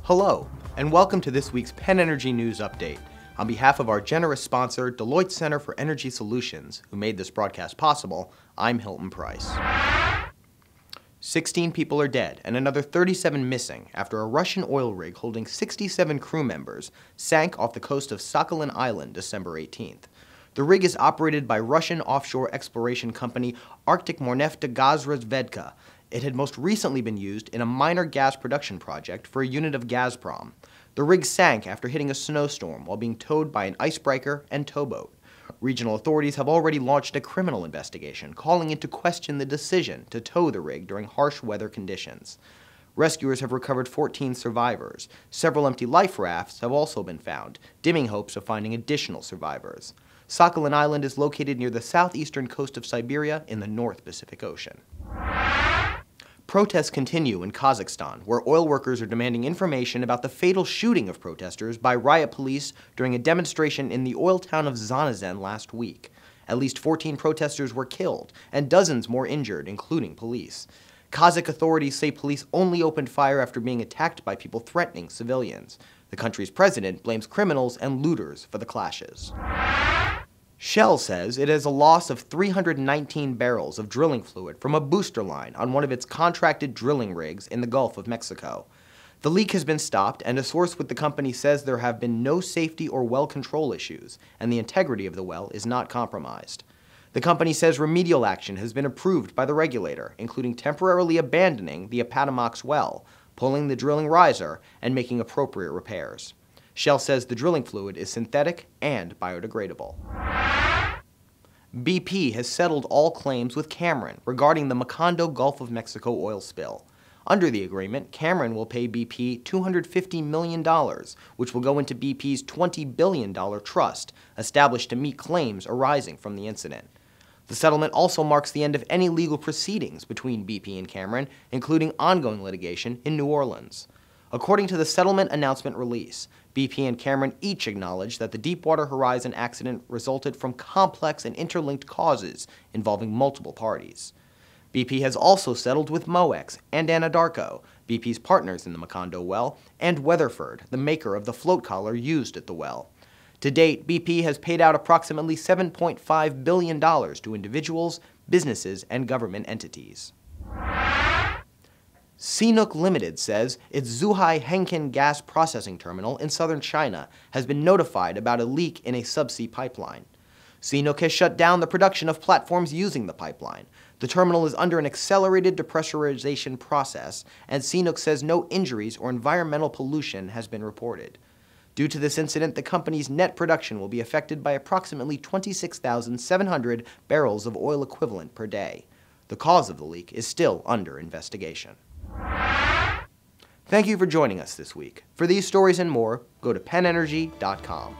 Hello, and welcome to this week's PennEnergy News Update. On behalf of our generous sponsor, Deloitte Center for Energy Solutions, who made this broadcast possible, I'm Hilton Price. 16 people are dead and another 37 missing after a Russian oil rig holding 67 crew members sank off the coast of Sakhalin Island December 18th. The rig is operated by Russian offshore exploration company Arctic Morneftegazrazvedka. It had most recently been used in a minor gas production project for a unit of Gazprom. The rig sank after hitting a snowstorm while being towed by an icebreaker and towboat. Regional authorities have already launched a criminal investigation, calling into question the decision to tow the rig during harsh weather conditions. Rescuers have recovered 14 survivors. Several empty life rafts have also been found, dimming hopes of finding additional survivors. Sakhalin Island is located near the southeastern coast of Siberia in the North Pacific Ocean. Protests continue in Kazakhstan, where oil workers are demanding information about the fatal shooting of protesters by riot police during a demonstration in the oil town of Zanazen last week. At least 14 protesters were killed, and dozens more injured, including police. Kazakh authorities say police only opened fire after being attacked by people threatening civilians. The country's president blames criminals and looters for the clashes. Shell says it has a loss of 319 barrels of drilling fluid from a booster line on one of its contracted drilling rigs in the Gulf of Mexico. The leak has been stopped, and a source with the company says there have been no safety or well control issues, and the integrity of the well is not compromised. The company says remedial action has been approved by the regulator, including temporarily abandoning the Apatomax well, pulling the drilling riser, and making appropriate repairs. Shell says the drilling fluid is synthetic and biodegradable. BP has settled all claims with Cameron regarding the Macondo Gulf of Mexico oil spill. Under the agreement, Cameron will pay BP $250 million, which will go into BP's $20 billion trust established to meet claims arising from the incident. The settlement also marks the end of any legal proceedings between BP and Cameron, including ongoing litigation in New Orleans. According to the settlement announcement release, BP and Cameron each acknowledged that the Deepwater Horizon accident resulted from complex and interlinked causes involving multiple parties. BP has also settled with MOEX and Anadarko, BP's partners in the Macondo well, and Weatherford, the maker of the float collar used at the well. To date, BP has paid out approximately $7.5 billion to individuals, businesses, and government entities. CNOOC Limited says its Zhuhai Henkin gas processing terminal in southern China has been notified about a leak in a subsea pipeline. CNOOC has shut down the production of platforms using the pipeline. The terminal is under an accelerated depressurization process, and CNOOC says no injuries or environmental pollution has been reported. Due to this incident, the company's net production will be affected by approximately 26,700 barrels of oil equivalent per day. The cause of the leak is still under investigation. Thank you for joining us this week. For these stories and more, go to PennEnergy.com.